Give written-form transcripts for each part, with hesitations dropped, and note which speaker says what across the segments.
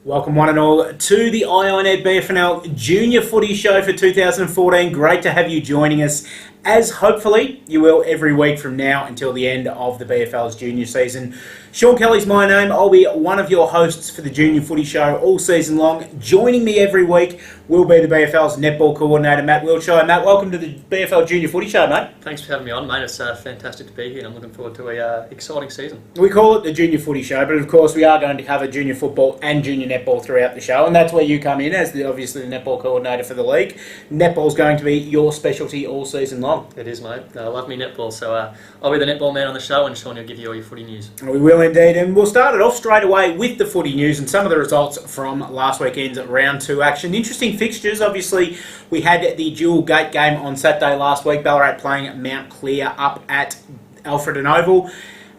Speaker 1: Welcome one and all to the IONED BFNL Junior Footy Show for 2014. Great to have you joining us, as hopefully you will every week from now until the end of the BFL's junior season. Shaun Kelly's my name. I'll be one of your hosts for the Junior Footy Show all season long. Joining me every week will be the BFL's netball coordinator, Matt Wiltshire. Matt, welcome to the BFL Junior Footy Show, mate.
Speaker 2: Thanks for having me on, mate. It's fantastic to be here and I'm looking forward to a exciting season.
Speaker 1: We call it the Junior Footy Show, but of course we are going to cover junior football and junior netball throughout the show, and that's where you come in as obviously the netball coordinator for the league. Netball's going to be your specialty all season long.
Speaker 2: It is, mate. I love me netball, so I'll be the netball man on the show and Shaun will give you all your footy news.
Speaker 1: We will indeed, and we'll start it off straight away with the footy news and some of the results from last weekend's round 2 action. Interesting fixtures, obviously. We had the dual gate game on Saturday last week, Ballarat playing Mount Clear up at Alfred and Oval.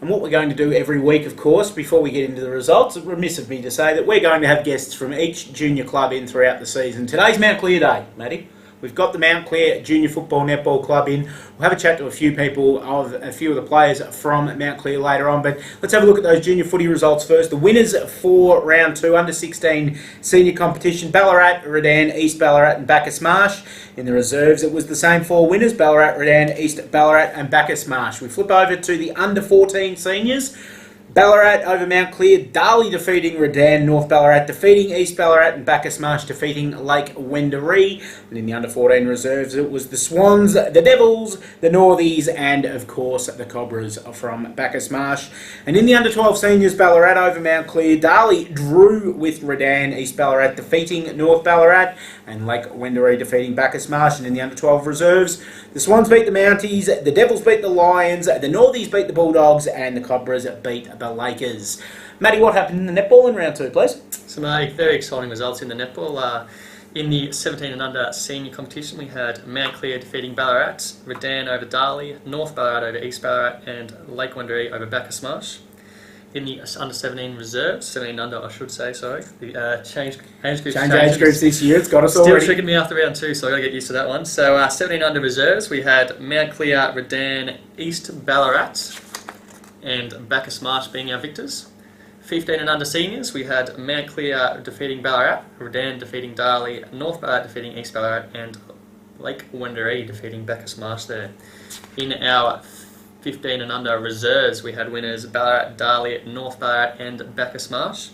Speaker 1: And what we're going to do every week, of course, before we get into the results, it's remiss of me to say that we're going to have guests from each junior club in throughout the season. Today's Mount Clear Day, Matty. We've got the Mount Clear Junior Football Netball Club in. We'll have a chat to a few of the players from Mount Clear later on. But let's have a look at those junior footy results first. The winners for round 2 under 16 senior competition: Ballarat, Redan, East Ballarat and Bacchus Marsh. In the reserves, it was the same 4 winners: Ballarat, Redan, East Ballarat and Bacchus Marsh. We flip over to the under 14 seniors. Ballarat over Mount Clear, Darley defeating Redan, North Ballarat defeating East Ballarat and Bacchus Marsh defeating Lake Wendouree. And in the under 14 reserves, it was the Swans, the Devils, the Northies and of course the Cobras from Bacchus Marsh. And in the under 12 seniors, Ballarat over Mount Clear, Darley drew with Redan, East Ballarat defeating North Ballarat and Lake Wendouree defeating Bacchus Marsh. And in the under 12 reserves, the Swans beat the Mounties, the Devils beat the Lions, the Northies beat the Bulldogs and the Cobras beat the Lakers. Matty, what happened in the netball in round 2, please?
Speaker 2: Some very exciting results in the netball. In the 17 and under senior competition, we had Mount Clear defeating Ballarat, Redan over Darley, North Ballarat over East Ballarat and Lake Wendouree over Bacchus Marsh. In the under 17 reserves, 17 under I should say, sorry, the changed age groups
Speaker 1: This year, it's got us
Speaker 2: still
Speaker 1: already.
Speaker 2: tricking me after round 2, so I've got to get used to that one. So 17 under reserves, we had Mount Clear, Redan, East Ballarat and Bacchus Marsh being our victors. 15 and under seniors, we had Mount Clear defeating Ballarat, Redan defeating Darley, North Ballarat defeating East Ballarat and Lake Wendouree defeating Bacchus Marsh there. In our 15 and under reserves, we had winners Ballarat, Darley, North Ballarat and Bacchus Marsh.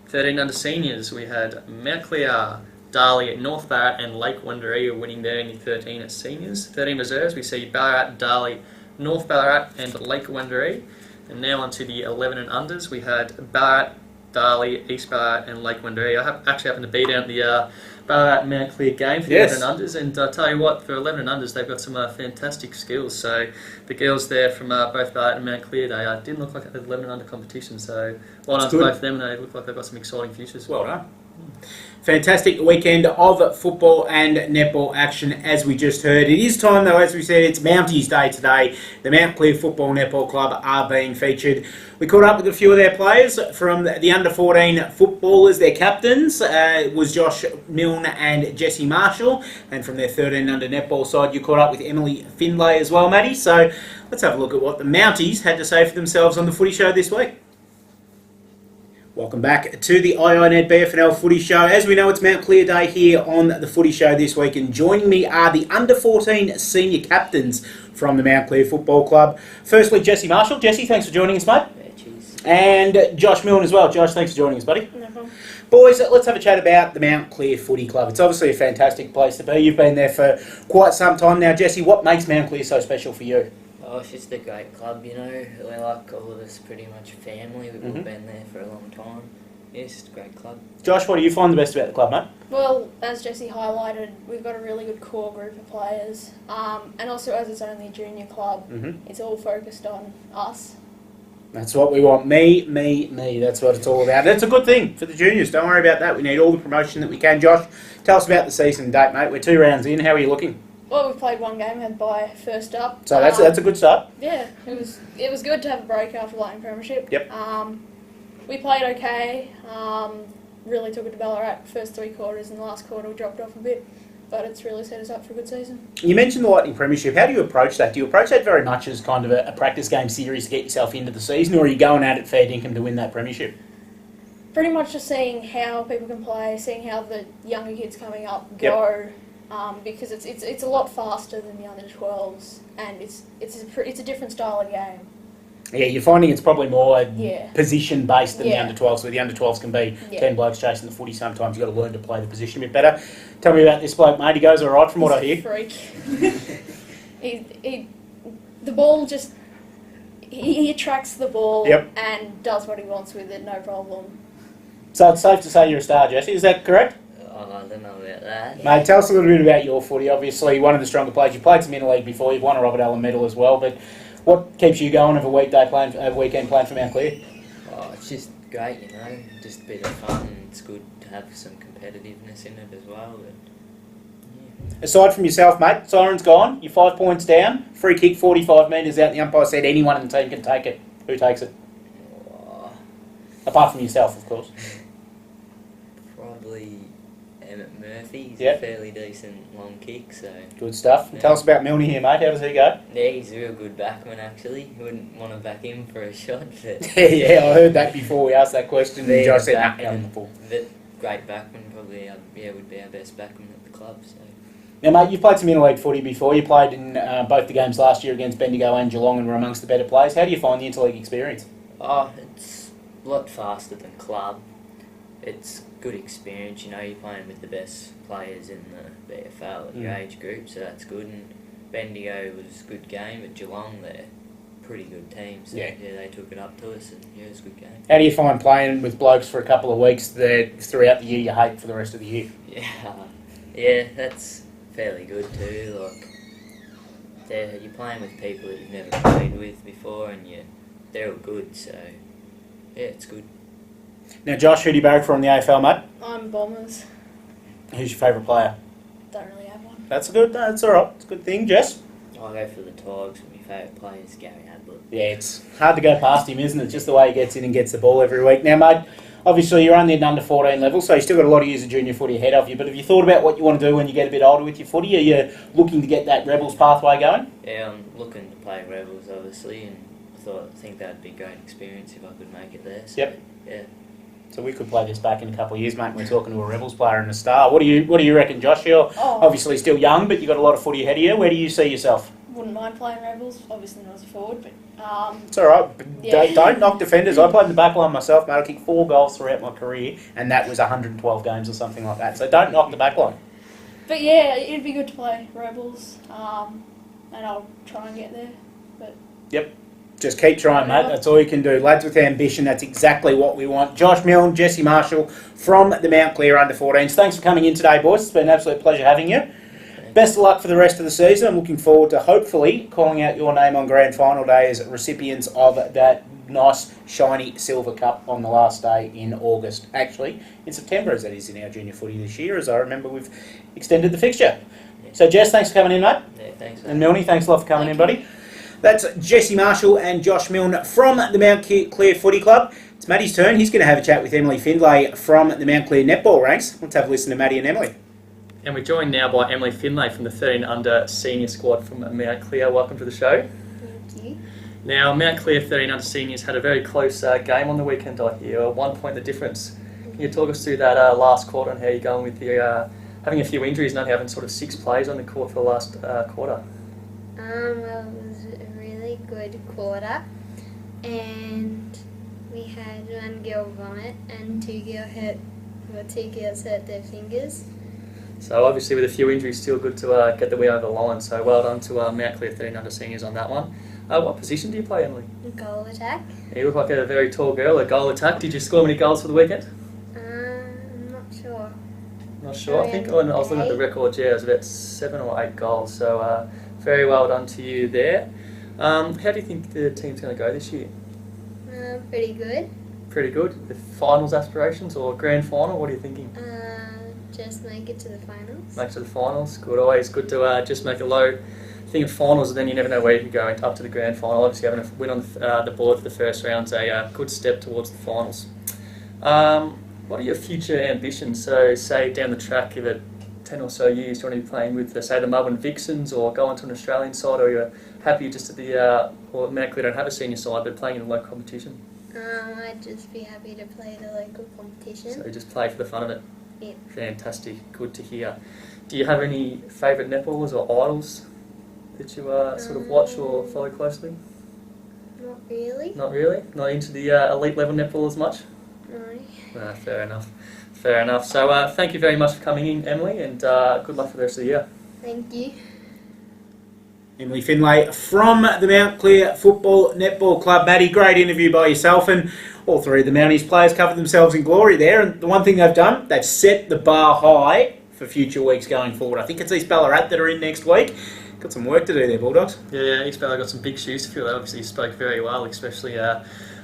Speaker 2: 13 under seniors, we had Mount Clear, Darley, North Ballarat and Lake Wendouree winning there in the 13 at seniors. 13 reserves, we see Ballarat, Darley, North Ballarat and Lake Wendouree. And now on to the 11 and unders, we had Ballarat, Darley, East Ballarat and Lake Wendouree. I actually happened to be down at the Ballarat Mount Clear game for the 11 and unders, and I'll tell you what, for 11 and unders they've got some fantastic skills. So the girls there from both Ballarat and Mount Clear, they didn't look like an 11 and under competition, so well done to both of them, and they look like they've got some exciting futures.
Speaker 1: Well done. Fantastic weekend of football and netball action, as we just heard. It is time, though, as we said, it's Mounties Day today. The Mount Clear Football Netball Club are being featured. We caught up with a few of their players from the under-14 footballers. Their captains was Josh Milne and Jesse Marshall. And from their 13 under netball side, you caught up with Emily Findlay as well, Matty. So let's have a look at what the Mounties had to say for themselves on the footy show this week. Welcome back to the IONED BFNL Footy Show. As we know, it's Mount Clear Day here on the Footy Show this week, and joining me are the under-14 senior captains from the Mount Clear Football Club. Firstly, Jesse Marshall. Jesse, thanks for joining us, mate.
Speaker 3: Yeah, cheers.
Speaker 1: And Josh Milne as well. Josh, thanks for joining us, buddy.
Speaker 3: No problem.
Speaker 1: Boys, let's have a chat about the Mount Clear Footy Club. It's obviously a fantastic place to be. You've been there for quite some time now. Jesse, what makes Mount Clear so special for you?
Speaker 3: Oh, it's just a great club, you know. We're like all of us pretty much family. We've all been there for a long time. Yeah, it's just a great club.
Speaker 1: Josh, what do you find the best about the club, mate?
Speaker 4: Well, as Jesse highlighted, we've got a really good core group of players. And also, as it's only a junior club, it's all focused on us.
Speaker 1: That's what we want. Me. That's what it's all about. That's a good thing for the juniors. Don't worry about that. We need all the promotion that we can. Josh, tell us about the season date, mate. We're 2 rounds in. How are you looking?
Speaker 4: Well, we've played one game, had bye first up.
Speaker 1: So that's a good start.
Speaker 4: Yeah, it was good to have a break after playing premiership.
Speaker 1: Yep.
Speaker 4: We played okay. Really took it to Ballarat first 3 quarters, and the last quarter we dropped off a bit. But it's really set us up for a good season. You mentioned the Lightning Premiership. How do you approach that? Do you approach that very much as kind of a practice game series to get yourself into the season, or are you going at it fair dinkum to win that premiership? pretty much just seeing how people can play, seeing how the younger kids coming up go, because it's a lot faster than the under 12s, and it's a different style of game.
Speaker 1: Yeah, you're finding it's probably more position based than the
Speaker 4: Yeah.
Speaker 1: under 12s, where the under 12s can be 10 blokes chasing the footy. Sometimes you've got to learn to play the position a bit better. Tell me about this bloke, mate. He goes all right from what I hear.
Speaker 4: He's a freak. The ball just he attracts the ball and does what he wants with it, no problem.
Speaker 1: So it's safe to say you're a star, Jesse. Is that correct?
Speaker 3: Oh, I don't know about that.
Speaker 1: Mate, tell us a little bit about your footy. Obviously, one of the stronger players. You've played some interleague before. You've won a Robert Allen medal as well. But what keeps you going of a weekend playing for Mount Clear?
Speaker 3: Oh, it's just great, you know, just a bit of fun. It's good to have some competitiveness in it as well. But,
Speaker 1: Aside from yourself, mate, siren's gone. You're 5 points down. Free kick 45 metres out. The umpire said anyone in the team can take it. Who takes it? Apart from yourself, of course.
Speaker 3: Probably Emmett Murphy. He's
Speaker 1: Yep.
Speaker 3: a fairly decent long kick, so...
Speaker 1: Good stuff.
Speaker 3: Yeah.
Speaker 1: Tell us about Milne here, mate. How does he go?
Speaker 3: Yeah, he's a real good backman, actually. You wouldn't want to back him for a shot, but...
Speaker 1: Yeah, I heard that before we asked that question. And
Speaker 3: Yeah,
Speaker 1: Josh said, nah,
Speaker 3: backman.
Speaker 1: I'm full.
Speaker 3: But great backman, probably, would be our best backman at the club, so...
Speaker 1: Now, mate, you've played some interleague footy before. You played in both the games last year against Bendigo and Geelong and were amongst the better players. How do you find the interleague experience?
Speaker 3: Oh, it's a lot faster than club. It's good experience, you know, you're playing with the best players in the BFL at your age group, so that's good. And Bendigo was a good game, but Geelong, they're a pretty good team, so yeah, they took it up to us, and yeah, it was a good game.
Speaker 1: How do you find playing with blokes for a couple of weeks that throughout the year you hate for the rest of the year?
Speaker 3: Yeah, that's fairly good too. Like, you're playing with people that you've never played with before, and they're all good, so yeah, it's good.
Speaker 1: Now, Josh, who do you barrack for in the AFL, mate?
Speaker 4: I'm Bombers.
Speaker 1: Who's your favourite player?
Speaker 4: Don't really have one.
Speaker 1: That's all right. It's a good thing, Jess.
Speaker 3: I go for the Tigers, but my favourite player is Gary Ablett.
Speaker 1: Yeah, it's hard to go past him, isn't it? Just the way he gets in and gets the ball every week. Now, mate, obviously you're only at an under 14 level, so you've still got a lot of years of junior footy ahead of you, but have you thought about what you want to do when you get a bit older with your footy? Are you looking to get that Rebels pathway going?
Speaker 3: Yeah, I'm looking to play Rebels, obviously, and I think that'd be a great experience if I could make it there. So,
Speaker 1: yep.
Speaker 3: Yeah.
Speaker 1: So we could play this back in a couple of years, mate. We're talking to a Rebels player and a star. What do you reckon, Josh? You're obviously still young, but you've got a lot of footy ahead of you. Where do you see yourself?
Speaker 4: Wouldn't mind playing Rebels, obviously not as a forward, but...
Speaker 1: It's alright, don't knock defenders. I played in the back line myself, mate. I kicked 4 goals throughout my career, and that was 112 games or something like that. So don't knock the back line.
Speaker 4: But yeah, it'd be good to play Rebels, and I'll try and get there. But
Speaker 1: yep. Just keep trying, mate. That's all you can do. Lads with ambition, that's exactly what we want. Josh Milne, Jesse Marshall from the Mount Clear Under-14s. Thanks for coming in today, boys. It's been an absolute pleasure having you. Best of luck for the rest of the season. I'm looking forward to hopefully calling out your name on Grand Final Day as recipients of that nice, shiny silver cup on the last day in August. Actually, in September, as that is in our junior footy this year, as I remember we've extended the fixture. Yeah. So, Jess, thanks for coming in, mate.
Speaker 3: Yeah, thanks, mate.
Speaker 1: And Milne, thanks a lot for coming in, buddy. That's Jesse Marshall and Josh Milne from the Mount Clear Footy Club. It's Matty's turn. He's going to have a chat with Emily Findlay from the Mount Clear netball ranks. Let's have a listen to Matty and Emily.
Speaker 2: And we're joined now by Emily Findlay from the 13 under senior squad from Mount Clear. Welcome to the show.
Speaker 4: Thank you.
Speaker 2: Now, Mount Clear 13 under seniors had a very close game on the weekend, I hear. 1 point the difference. Can you talk us through that last quarter and how you're going with the having a few injuries and only having sort of 6 players on the court for the last quarter?
Speaker 5: It was a really good quarter, and we had 1 girl vomit and 2 girls hurt their fingers.
Speaker 2: So obviously with a few injuries, still good to get the win over the line. So well done to Mount Clear 13 under seniors on that one. What position do you play, Emily?
Speaker 5: Goal attack.
Speaker 2: You look like a very tall girl. A goal attack. Did you score many goals for the weekend?
Speaker 5: I'm not sure.
Speaker 2: Not sure. I think when I was looking at the record, yeah, it was about 7 or 8 goals. So very well done to you there. How do you think the team's going to go this year?
Speaker 5: Pretty good.
Speaker 2: Pretty good. The finals aspirations or grand final? What are you thinking?
Speaker 5: Just make it to the finals.
Speaker 2: Make it to the finals. Good. Always good to just make a low thing of finals, and then you never know where you can go up to the grand final. Obviously, having a win on the board for the first round's a good step towards the finals. What are your future ambitions? So, say down the track, give it 10 or so years, do you want to be playing with, say, the Melbourne Vixens, or go on to an Australian side, or you're happy just at the, or Mount Clear don't have a senior side, but playing in a local competition?
Speaker 5: I'd just be happy to play the local competition.
Speaker 2: So you just play for the fun of it?
Speaker 5: Yeah.
Speaker 2: Fantastic, good to hear. Do you have any favourite netballers or idols that you sort of watch or follow closely?
Speaker 5: Not really.
Speaker 2: Not really? Not into the elite level netball as much?
Speaker 5: No.
Speaker 2: Fair enough. Fair enough. So thank you very much for coming in, Emily, and good luck for the rest of the year.
Speaker 5: Thank you.
Speaker 1: Emily Findlay from the Mount Clear Football Netball Club. Maddie, great interview by yourself, and all three of the Mounties players covered themselves in glory there. And the one thing they've done, they've set the bar high for future weeks going forward. I think it's East Ballarat that are in next week. Got some work to do there, Bulldogs.
Speaker 2: Yeah, East Ballarat got some big shoes to fill. They obviously spoke very well, especially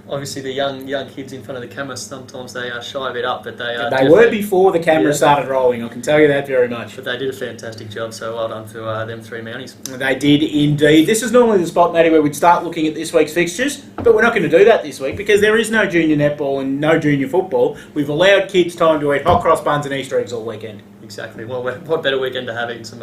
Speaker 2: obviously the young kids in front of the camera. Sometimes they shy a bit up, but
Speaker 1: they were before the camera started rolling. I can tell you that very much.
Speaker 2: But they did a fantastic job. So well done to them three Mounties.
Speaker 1: They did indeed. This is normally the spot, Matty, where we'd start looking at this week's fixtures, but we're not going to do that this week because there is no junior netball and no junior football. We've allowed kids time to eat hot cross buns and Easter eggs all weekend.
Speaker 2: Exactly. Well, what better weekend to have eating some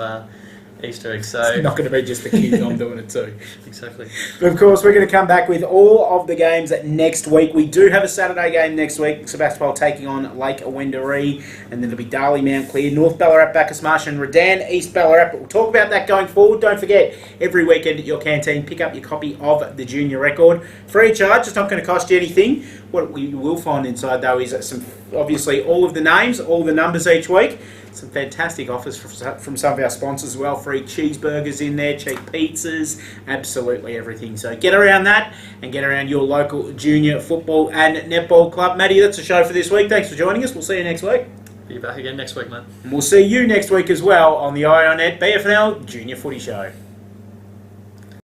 Speaker 2: Easter eggs? So
Speaker 1: it's not going to be just the kids. I'm doing it too.
Speaker 2: Exactly.
Speaker 1: But of course, we're going to come back with all of the games next week. We do have a Saturday game next week. Sebastopol taking on Lake Wendouree, and then it'll be Darley, Mount Clear, North Ballarat, Bacchus Marsh, and Redan, East Ballarat. But we'll talk about that going forward. Don't forget, every weekend at your canteen, pick up your copy of the Junior Record. Free of charge. It's not going to cost you anything. What we will find inside, though, is obviously all of the names, all the numbers each week. Some fantastic offers from some of our sponsors as well. Free cheeseburgers in there, cheap pizzas, absolutely everything. So get around that and get around your local junior football and netball club. Matty, that's the show for this week. Thanks for joining us. We'll see you next week.
Speaker 2: Be back again next week, mate.
Speaker 1: And we'll see you next week as well on the IONET BFNL Junior Footy Show.